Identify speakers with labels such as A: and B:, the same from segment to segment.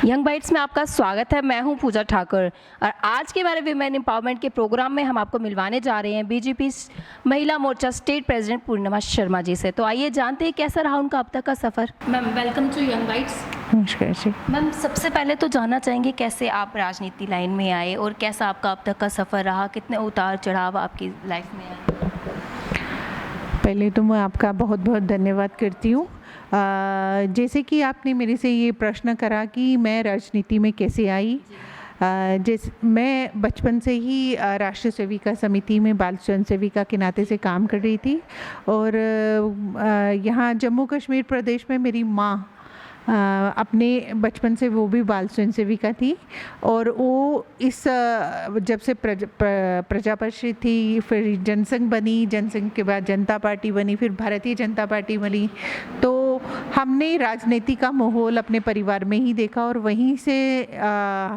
A: Young bytes में आपका स्वागत है। मैं हूं पूजा ठाकुर और आज के हमारे विमेन एम्पावरमेंट के प्रोग्राम में हम आपको मिलवाने जा रहे हैं बीजेपी महिला मोर्चा स्टेट प्रेसिडेंट पूर्णिमा शर्मा जी से। तो आइए जानते हैं कैसा रहा उनका अब तक का सफ़र। Ma'am welcome to Young Bytes.
B: नमस्कार जी।
A: मैम सबसे पहले तो जानना चाहेंगे कैसे आप राजनीति लाइन में आए और कैसा आपका अब तक का सफ़र रहा, कितने उतार चढ़ाव आपकी लाइफ में आए।
B: पहले तो मैं आपका बहुत बहुत धन्यवाद करती हूँ। जैसे कि आपने मेरे से ये प्रश्न करा कि मैं राजनीति में कैसे आई। मैं बचपन से ही राष्ट्रीय सेविका समिति में बाल स्वयं सेविका के नाते से काम कर रही थी और यहाँ जम्मू कश्मीर प्रदेश में मेरी माँ अपने बचपन से वो भी बाल स्वयं सेविका थी और वो इस जब से प्रजा परिषद थी, फिर जनसंघ बनी, जनसंघ के बाद जनता पार्टी बनी, फिर भारतीय जनता पार्टी बनी, तो हमने राजनीति का माहौल अपने परिवार में ही देखा और वहीं से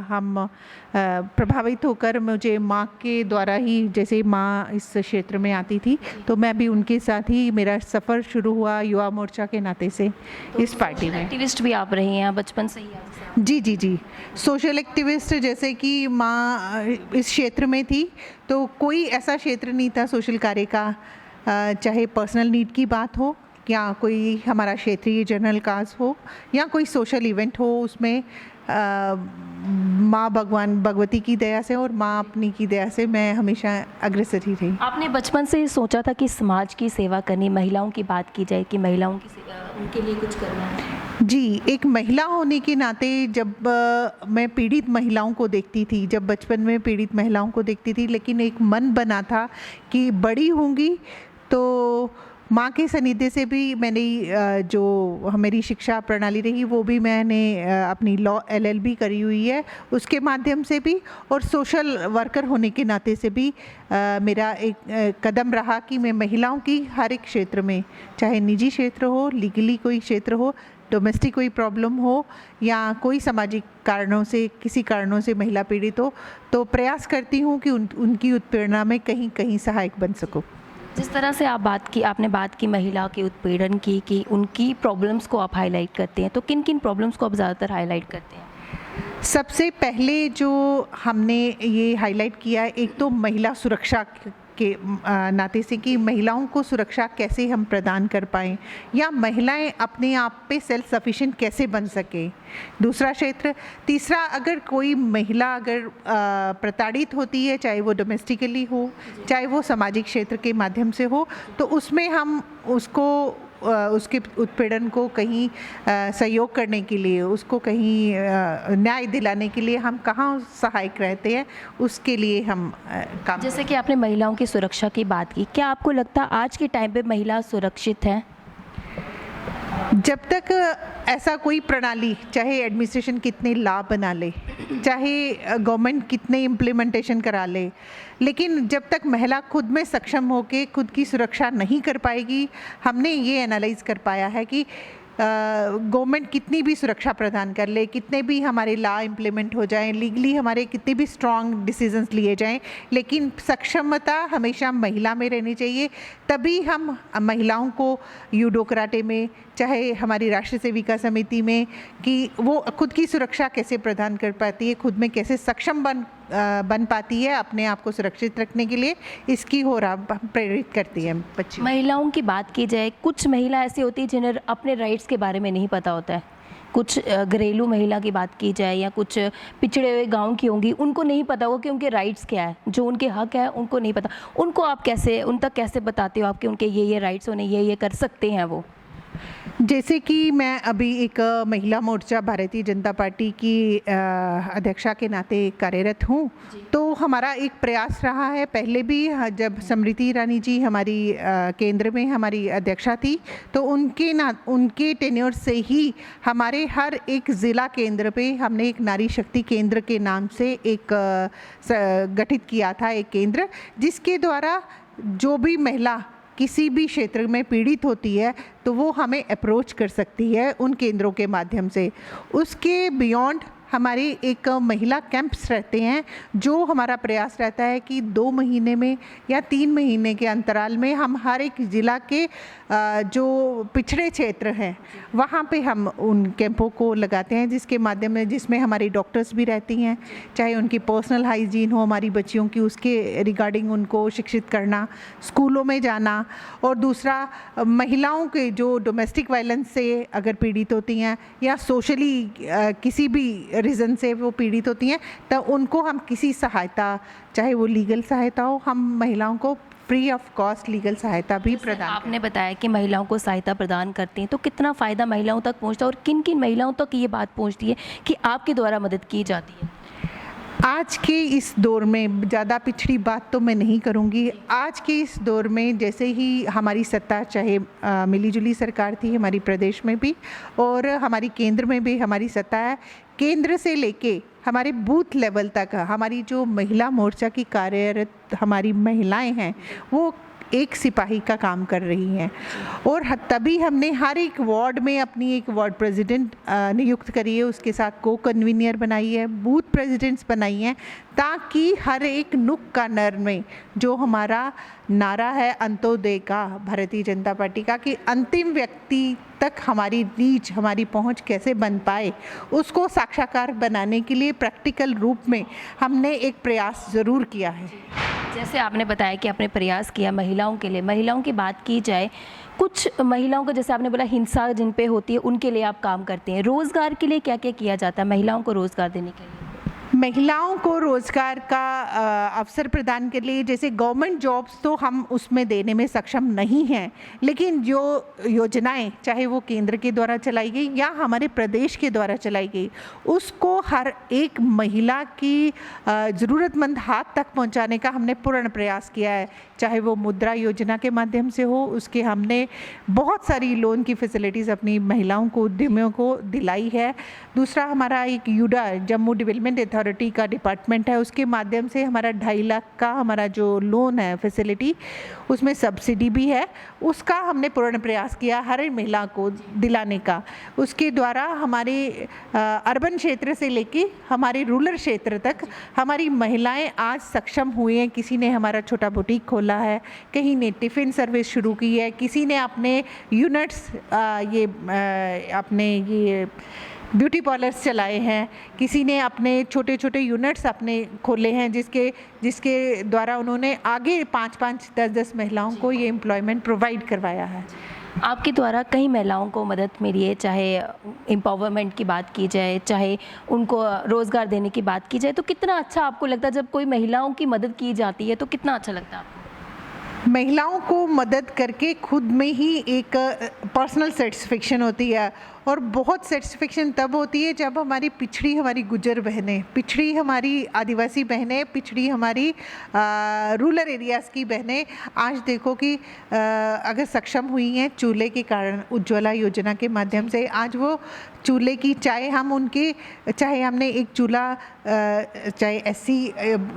B: हम प्रभावित होकर मुझे माँ के द्वारा ही, जैसे माँ इस क्षेत्र में आती थी तो मैं भी उनके साथ ही मेरा सफ़र शुरू हुआ युवा मोर्चा के नाते से तो इस पार्टी में।
A: एक्टिविस्ट भी आप रही हैं बचपन से ही?
B: जी, सोशल एक्टिविस्ट। जैसे कि माँ इस क्षेत्र में थी तो कोई ऐसा क्षेत्र नहीं था सोशल कार्य का, चाहे पर्सनल नीड की बात हो या कोई हमारा क्षेत्रीय जनरल काज हो या कोई सोशल इवेंट हो, उसमें माँ भगवती की दया से और माँ अपनी की दया से मैं हमेशा अग्रसर ही रही।
A: आपने बचपन से ही सोचा था कि समाज की सेवा करनी, महिलाओं की बात की जाए कि महिलाओं की उनके लिए कुछ करना है?
B: जी, एक महिला होने के नाते जब मैं पीड़ित महिलाओं को देखती थी, जब बचपन में पीड़ित महिलाओं को देखती थी, लेकिन एक मन बना था कि बड़ी होंगी तो माँ के सानिध्य से भी मैंने जो मेरी शिक्षा प्रणाली रही वो भी मैंने अपनी लॉ LLB करी हुई है, उसके माध्यम से भी, और सोशल वर्कर होने के नाते से भी मेरा एक कदम रहा कि मैं महिलाओं की हर एक क्षेत्र में, चाहे निजी क्षेत्र हो, लीगली कोई क्षेत्र हो, डोमेस्टिक कोई प्रॉब्लम हो या कोई सामाजिक कारणों से, किसी कारणों से महिला पीड़ित हो, तो प्रयास करती हूँ कि उनकी उत्प्रेरणा में कहीं कहीं सहायक बन सकूँ।
A: जिस तरह से आपने बात की महिला के उत्पीड़न की, कि उनकी प्रॉब्लम्स को आप हाईलाइट करते हैं, तो किन किन प्रॉब्लम्स को आप ज़्यादातर हाईलाइट करते हैं?
B: सबसे पहले जो हमने ये हाईलाइट किया है, एक तो महिला सुरक्षा के नाते से कि महिलाओं को सुरक्षा कैसे हम प्रदान कर पाएँ या महिलाएं अपने आप पे सेल्फ सफिशिएंट कैसे बन सके, दूसरा क्षेत्र। तीसरा, अगर कोई महिला अगर प्रताड़ित होती है, चाहे वो डोमेस्टिकली हो चाहे वो सामाजिक क्षेत्र के माध्यम से हो, तो उसमें हम उसके उत्पीड़न को कहीं सहयोग करने के लिए, उसको कहीं न्याय दिलाने के लिए हम कहाँ सहायक रहते हैं, उसके लिए हम काम।
A: जैसे कि आपने महिलाओं की सुरक्षा की बात की, क्या आपको लगता है आज के टाइम पे महिला सुरक्षित है?
B: जब तक ऐसा कोई प्रणाली, चाहे एडमिनिस्ट्रेशन कितने लाभ बना ले, चाहे गवर्नमेंट कितने इम्प्लीमेंटेशन करा ले, लेकिन जब तक महिला खुद में सक्षम होके खुद की सुरक्षा नहीं कर पाएगी, हमने ये एनालाइज कर पाया है कि गवर्नमेंट कितनी भी सुरक्षा प्रदान कर ले, कितने भी हमारे लॉ इम्प्लीमेंट हो जाएं, लीगली हमारे कितने भी स्ट्रॉन्ग डिसीजंस लिए जाएं, लेकिन सक्षमता हमेशा महिला में रहनी चाहिए। तभी हम महिलाओं को यूडो कराटे में, चाहे हमारी राष्ट्रीय सेविका समिति में, कि वो खुद की सुरक्षा कैसे प्रदान कर पाती है, खुद में कैसे सक्षम बन पाती है अपने आप को सुरक्षित रखने के लिए, इसकी हो रहा प्रेरित करती है बच्ची।
A: महिलाओं की बात की जाए, कुछ महिला ऐसी होती है जिन्हें अपने राइट्स के बारे में नहीं पता होता है। कुछ घरेलू महिला की बात की जाए या कुछ पिछड़े हुए गांव की होंगी, उनको नहीं पता होगा कि उनके राइट्स क्या है, जो उनके हक है उनको नहीं पता। उनको आप कैसे, उन तक कैसे बताते हो आप कि उनके ये राइट्स होने, ये कर सकते हैं वो?
B: जैसे कि मैं अभी एक महिला मोर्चा भारतीय जनता पार्टी की अध्यक्षा के नाते कार्यरत हूँ, तो हमारा एक प्रयास रहा है, पहले भी जब स्मृति ईरानी जी हमारी केंद्र में हमारी अध्यक्षा थी, तो उनके टेन्योर से ही हमारे हर एक ज़िला केंद्र पे हमने एक नारी शक्ति केंद्र के नाम से एक गठित किया था, एक केंद्र, जिसके द्वारा जो भी महिला किसी भी क्षेत्र में पीड़ित होती है तो वो हमें अप्रोच कर सकती है उन केंद्रों के माध्यम से। उसके बियॉन्ड हमारे एक महिला कैंप्स रहते हैं, जो हमारा प्रयास रहता है कि 2 महीने में या 3 महीने के अंतराल में हम हर एक ज़िला के जो पिछड़े क्षेत्र हैं वहाँ पे हम उन कैंपों को लगाते हैं, जिसके माध्यम में जिसमें हमारी डॉक्टर्स भी रहती हैं, चाहे उनकी पर्सनल हाइजीन हो हमारी बच्चियों की, उसके रिगार्डिंग उनको शिक्षित करना, स्कूलों में जाना। और दूसरा, महिलाओं के जो डोमेस्टिक वायलेंस से अगर पीड़ित होती हैं या सोशली किसी भी रीज़न से वो पीड़ित होती हैं, तो उनको हम किसी सहायता, चाहे वो लीगल सहायता हो, हम महिलाओं को फ्री ऑफ कॉस्ट लीगल सहायता भी प्रदान।
A: आपने बताया कि महिलाओं को सहायता प्रदान करते हैं, तो कितना फ़ायदा महिलाओं तक पहुंचता है और किन किन महिलाओं तक ये बात पहुंचती है कि आपके द्वारा मदद की जाती है?
B: आज के इस दौर में ज़्यादा पिछड़ी बात तो मैं नहीं करूँगी। आज के इस दौर में जैसे ही हमारी सत्ता, चाहे मिलीजुली सरकार थी हमारी प्रदेश में भी और हमारी केंद्र में भी हमारी सत्ता है, केंद्र से लेके हमारे बूथ लेवल तक हमारी जो महिला मोर्चा की कार्यरत हमारी महिलाएं हैं वो एक सिपाही का काम कर रही हैं। और तभी हमने हर एक वार्ड में अपनी एक वार्ड प्रेसिडेंट नियुक्त करी है, उसके साथ को कन्वीनियर बनाई है, बूथ प्रेसिडेंट्स बनाई हैं, ताकि हर एक नुक कार्नर में जो हमारा नारा है अंत्योदय का, भारतीय जनता पार्टी का, कि अंतिम व्यक्ति तक हमारी रीच, हमारी पहुंच कैसे बन पाए, उसको साक्षात्कार बनाने के लिए प्रैक्टिकल रूप में हमने एक प्रयास ज़रूर किया है।
A: जैसे आपने बताया कि आपने प्रयास किया महिलाओं के लिए, महिलाओं की बात की जाए, कुछ महिलाओं को जैसे आपने बोला हिंसा जिन पे होती है उनके लिए आप काम करते हैं, रोज़गार के लिए क्या क्या किया जाता है महिलाओं को रोज़गार देने के लिए?
B: महिलाओं को रोज़गार का अवसर प्रदान के लिए, जैसे गवर्नमेंट जॉब्स तो हम उसमें देने में सक्षम नहीं हैं, लेकिन जो योजनाएं चाहे वो केंद्र के द्वारा चलाई गई या हमारे प्रदेश के द्वारा चलाई गई, उसको हर एक महिला की ज़रूरतमंद हाथ तक पहुंचाने का हमने पूर्ण प्रयास किया है। चाहे वो मुद्रा योजना के माध्यम से हो, उसके हमने बहुत सारी लोन की फैसिलिटीज़ अपनी महिलाओं को, उद्यमियों को दिलाई है। दूसरा, हमारा एक यूडा, जम्मू डेवलपमेंट अथॉरिटी का डिपार्टमेंट है, उसके माध्यम से हमारा 2.5 लाख का हमारा जो लोन है फैसिलिटी, उसमें सब्सिडी भी है, उसका हमने पूर्ण प्रयास किया हर एक महिला को दिलाने का। उसके द्वारा हमारे अर्बन क्षेत्र से लेके हमारे रूरल क्षेत्र तक हमारी महिलाएं आज सक्षम हुई हैं। किसी ने हमारा छोटा बुटीक खोला है, कहीं ने टिफ़िन सर्विस शुरू की है, किसी ने अपने यूनिट्स अपने ये ब्यूटी पार्लर्स चलाए हैं, किसी ने अपने छोटे छोटे यूनिट्स अपने खोले हैं, जिसके द्वारा उन्होंने आगे 5-5, 10-10 महिलाओं को ये एम्प्लॉयमेंट प्रोवाइड करवाया है।
A: आपके द्वारा कई महिलाओं को मदद मिली है, चाहे एम्पावरमेंट की बात की जाए, चाहे उनको रोज़गार देने की बात की जाए, तो कितना अच्छा आपको लगता है जब कोई महिलाओं की मदद की जाती है, तो कितना अच्छा लगता है आपको?
B: महिलाओं को मदद करके खुद में ही एक पर्सनल सेटिस्फेक्शन होती है, और बहुत सेटिस्फेक्शन तब होती है जब हमारी गुज्जर बहनें, पिछड़ी हमारी आदिवासी बहनें, पिछड़ी हमारी रूरल एरियाज़ की बहनें आज देखो कि अगर सक्षम हुई हैं चूल्हे के कारण, उज्ज्वला योजना के माध्यम से, आज वो चूल्हे की, चाहे हमने एक चूल्हा चाहे एससी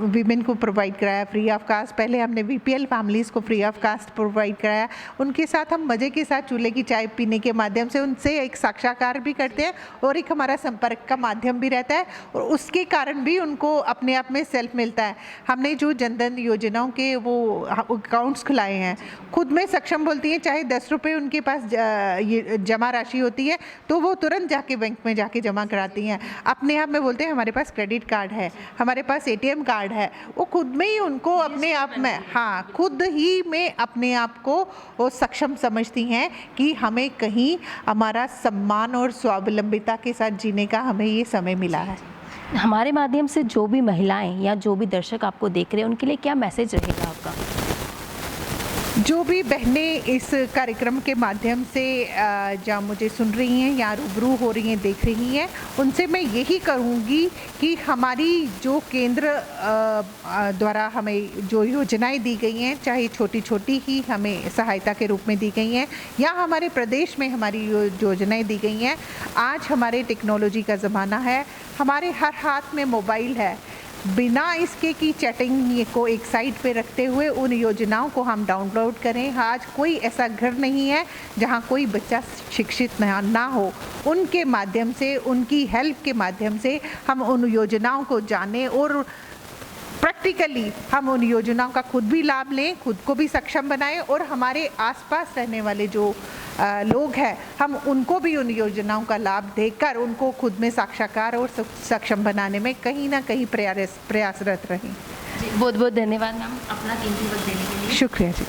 B: वीमेन को प्रोवाइड कराया फ्री ऑफ कास्ट, पहले हमने बीपीएल फैमिलीज़ को फ्री ऑफ कास्ट प्रोवाइड कराया, उनके साथ हम मज़े के साथ चूल्हे की चाय पीने के माध्यम से उनसे एक साक्षात्कार भी करते हैं और एक हमारा संपर्क का माध्यम भी रहता है, और उसके कारण भी उनको अपने आप में सेल्फ मिलता है। हमने जो जनधन योजनाओं के वो अकाउंट्स खुलाए हैं, खुद में सक्षम बोलती हैं, चाहे 10 रुपये उनके पास ये जमा राशि होती है तो वो तुरंत जाके बैंक में जाके जमा कराती हैं। अपने आप में बोलते हैं हमारे पास क्रेडिट कार्ड है, हमारे पास एटीएम कार्ड है, वो खुद में ही उनको अपने आप में, हाँ, खुद ही में अपने आप को वो सक्षम समझती हैं कि हमें कहीं हमारा सम्मान और स्वावलंबिता के साथ जीने का हमें ये समय मिला है।
A: हमारे माध्यम से जो भी महिलाएं या जो भी दर्शक आपको देख रहे हैं उनके लिए क्या मैसेज रहेगा आपका?
B: जो भी बहनें इस कार्यक्रम के माध्यम से जहाँ मुझे सुन रही हैं या रूबरू हो रही हैं, देख रही हैं, उनसे मैं यही कहूँगी कि हमारी जो केंद्र द्वारा हमें जो योजनाएं दी गई हैं, चाहे छोटी छोटी ही हमें सहायता के रूप में दी गई हैं, या हमारे प्रदेश में हमारी योजनाएं दी गई हैं, आज हमारे टेक्नोलॉजी का ज़माना है, हमारे हर हाथ में मोबाइल है, बिना इसके कि चैटिंग को एक साइड पे रखते हुए उन योजनाओं को हम डाउनलोड करें। आज कोई ऐसा घर नहीं है जहां कोई बच्चा शिक्षित ना हो। उनके माध्यम से, उनकी हेल्प के माध्यम से हम उन योजनाओं को जानें और प्रैक्टिकली हम उन योजनाओं का खुद भी लाभ लें, खुद को भी सक्षम बनाएं और हमारे आसपास रहने वाले जो लोग हैं हम उनको भी उन योजनाओं का लाभ देकर उनको खुद में साक्षात्कार और सक्षम बनाने में कहीं ना कहीं प्रयासरत रहें।
A: जी बहुत बहुत धन्यवाद मैम अपना कीमती वक्त देने के लिए।
B: शुक्रिया जी।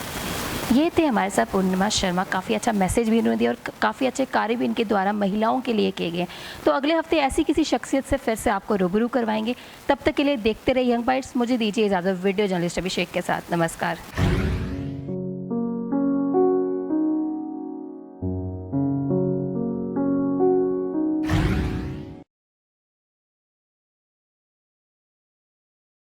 A: ये थे हमारे साथ पूर्णिमा शर्मा। काफ़ी अच्छा मैसेज भी इन्होंने दिया और काफ़ी अच्छे कार्य भी इनके द्वारा महिलाओं के लिए किए गए। तो अगले हफ्ते ऐसी किसी शख्सियत से फिर से आपको रूबरू करवाएंगे। तब तक के लिए देखते रहिए यंग बाइट्स। मुझे दीजिए इजाज़त वीडियो जर्नलिस्ट अभिषेक के साथ। नमस्कार।